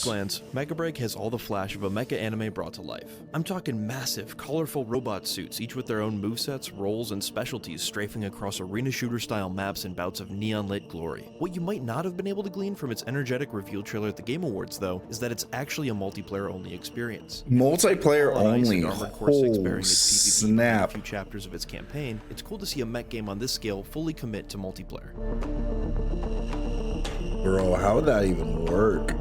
glance, Mecha Break has all the flash of a mecha anime brought to life. I'm talking massive, colorful robot suits, each with their own movesets, roles, and specialties strafing across arena shooter-style maps in bouts of neon-lit glory. What you might not have been able to glean from its energetic reveal trailer at the Game Awards, though, is that it's actually a multiplayer-only experience. Multiplayer only? Oh, snap. A few chapters of its campaign, it's cool to see a mech game on this scale fully commit to multiplayer. Bro, how would that even work?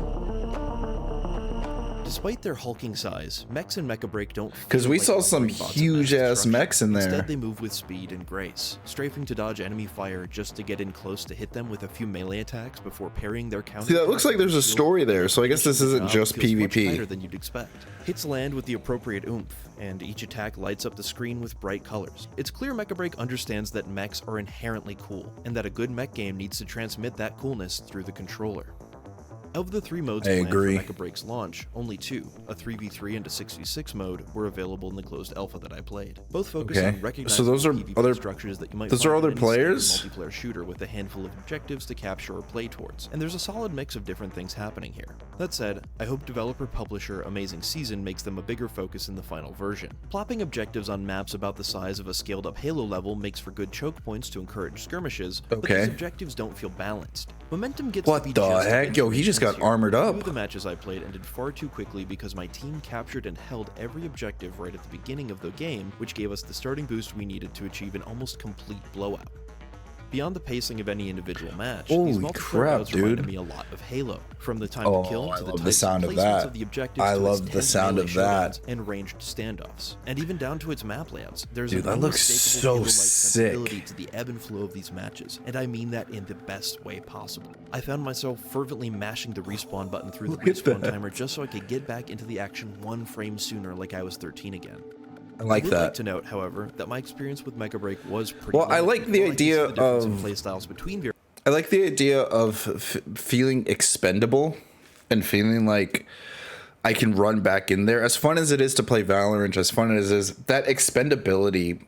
Despite their hulking size, mechs in Mecha Break don't feel because we like saw some huge ass mechs in there. Instead, they move with speed and grace, strafing to dodge enemy fire just to get in close to hit them with a few melee attacks before parrying their counter. See, that looks like there's a story there, so I guess this isn't just PvP. Tighter than you'd expect. Hits land with the appropriate oomph, and each attack lights up the screen with bright colors. It's clear Mecha Break understands that mechs are inherently cool, and that a good mech game needs to transmit that coolness through the controller. Of the 3 modes planned for Mecha Break's launch, only 2, a 3v3 and a 6v6 mode, were available in the closed alpha that I played. Both focus on recognizing PvP structures that you might find in any multiplayer shooter with a handful of objectives to capture or play towards, and there's a solid mix of different things happening here. That said, I hope developer-publisher Amazing Season makes them a bigger focus in the final version. Plopping objectives on maps about the size of a scaled-up Halo level makes for good choke points to encourage skirmishes, but these objectives don't feel balanced. Momentum gets to be the heck? Yo, he just got armored up. 2 of the matches I played ended far too quickly because my team captured and held every objective right at the beginning of the game, which gave us the starting boost we needed to achieve an almost complete blowout. Beyond the pacing of any individual match, these multiplayer modes reminded me a lot of Halo. From the time to kill to the types of placements of the objectives to its tense melee showdowns and ranged standoffs, and even down to its map layouts. There's an unmistakable Halo-like sensibility to the ebb and flow of these matches, and I mean that in the best way possible. I found myself fervently mashing the respawn button through the respawn timer just so I could get back into the action 1 frame sooner, like I was 13 again. I like that. Like to note, however, that my experience with Mecha Break was pretty well. I like the idea of playstyles between. I like the idea of feeling expendable and feeling like I can run back in there. As fun as it is to play Valorant, as fun as it is, that expendability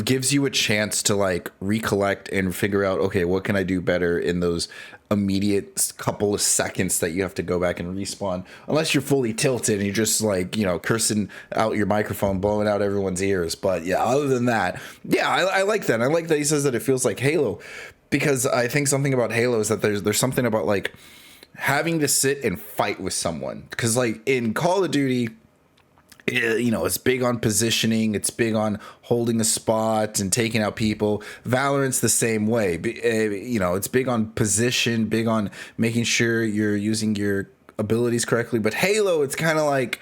gives you a chance to like recollect and figure out, okay, what can I do better in those immediate couple of seconds that you have to go back and respawn, unless you're fully tilted and you're just like, you know, cursing out your microphone, blowing out everyone's ears. But yeah, other than that, yeah, I like that. I like that he says that it feels like Halo, because I think something about Halo is that there's something about like having to sit and fight with someone, because like in Call of Duty, you know, it's big on positioning, it's big on holding a spot and taking out people. Valorant's the same way. You know, it's big on position, big on making sure you're using your abilities correctly. But Halo, it's kind of like,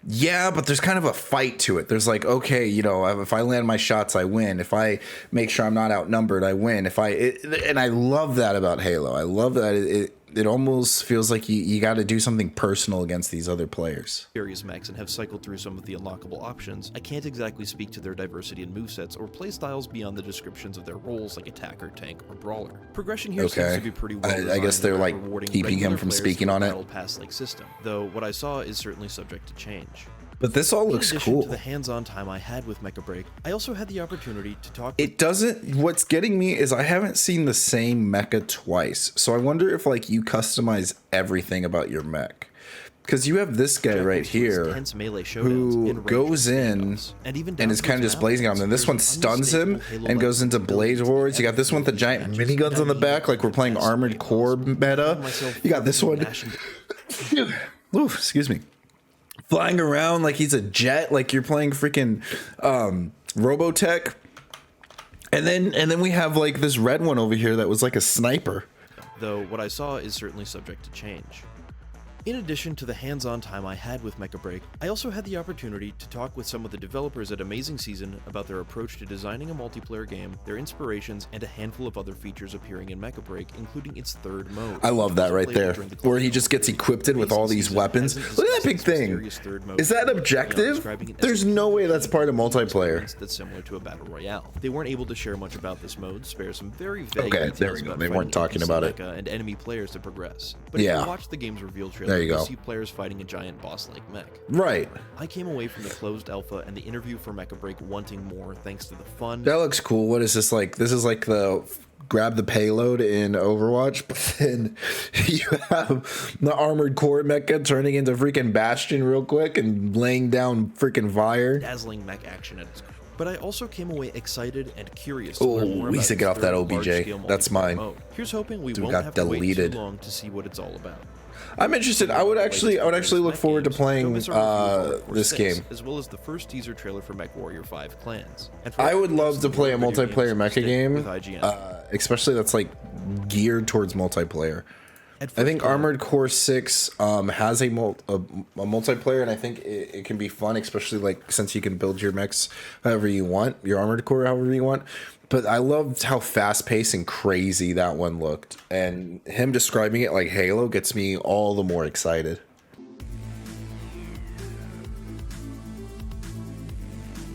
yeah, but there's kind of a fight to it. There's like, okay, you know, if I land my shots, I win. If I make sure I'm not outnumbered, I win. And I love that about Halo. I love that it almost feels like you got to do something personal against these other players. Various mechs and have cycled through some of the unlockable options, I can't exactly speak to their diversity in movesets or playstyles beyond the descriptions of their roles like attacker, tank, or brawler. Progression here seems to be pretty well I guess they're like keeping him from speaking on it. Battle pass-like system, though what I saw is certainly subject to change. But this all looks cool. In addition to the hands-on time I had with Mecha Break, I also had the opportunity to talk. What's getting me is I haven't seen the same mecha twice. So I wonder if like you customize everything about your mech. Because you have this guy right here who goes in and is kind of just blazing on him. And this one stuns him and goes into blaze wars. You got this one with the giant miniguns on the back, like we're playing Armored Core meta. You got this one. Ooh, excuse me. Flying around like he's a jet, like you're playing freaking Robotech. And then we have like this red one over here that was like a sniper. Though what I saw is certainly subject to change. In addition to the hands-on time I had with Mecha Break, I also had the opportunity to talk with some of the developers at Amazing Season about their approach to designing a multiplayer game, their inspirations, and a handful of other features appearing in Mecha Break, including its third mode. I love that right there, where he just gets equipped with all these weapons. Look at that big thing. Is that objective? There's no way that's part of multiplayer. That's similar to a battle royale. They weren't able to share much about this mode, spare some very vague details there we go. They weren't talking about it. And enemy players to progress. But if you watch the game's reveal trailer, there you go. See players fighting a giant boss-like mech. Right. I came away from the closed alpha and the interview for Mecha Break wanting more thanks to the fun. That looks cool. What is this like? This is like the grab the payload in Overwatch, but then you have the Armored Core mecha turning into freaking Bastion real quick and laying down freaking fire. Dazzling mech action at its core. But I also came away excited and curious to Oh, learn more we about used to get its off that third OBJ. large-scale That's multiplayer mine. mode. Here's hoping we Dude won't got have to wait deleted. too long to see what it's all about. I'm interested. I would actually look forward to playing Don't miss our review of Hardcore this 6, game. as well as the first teaser trailer for MechWarrior 5 Clans. And for I would everyone love else to in the play a world, video multiplayer games mecha stick game, with IGN. especially that's like geared towards multiplayer. At I first think glance, Armored Core 6 has a multiplayer, and I think it can be fun, especially like since you can build your mechs however you want, your Armored Core however you want. But I loved how fast-paced and crazy that one looked, and him describing it like Halo gets me all the more excited.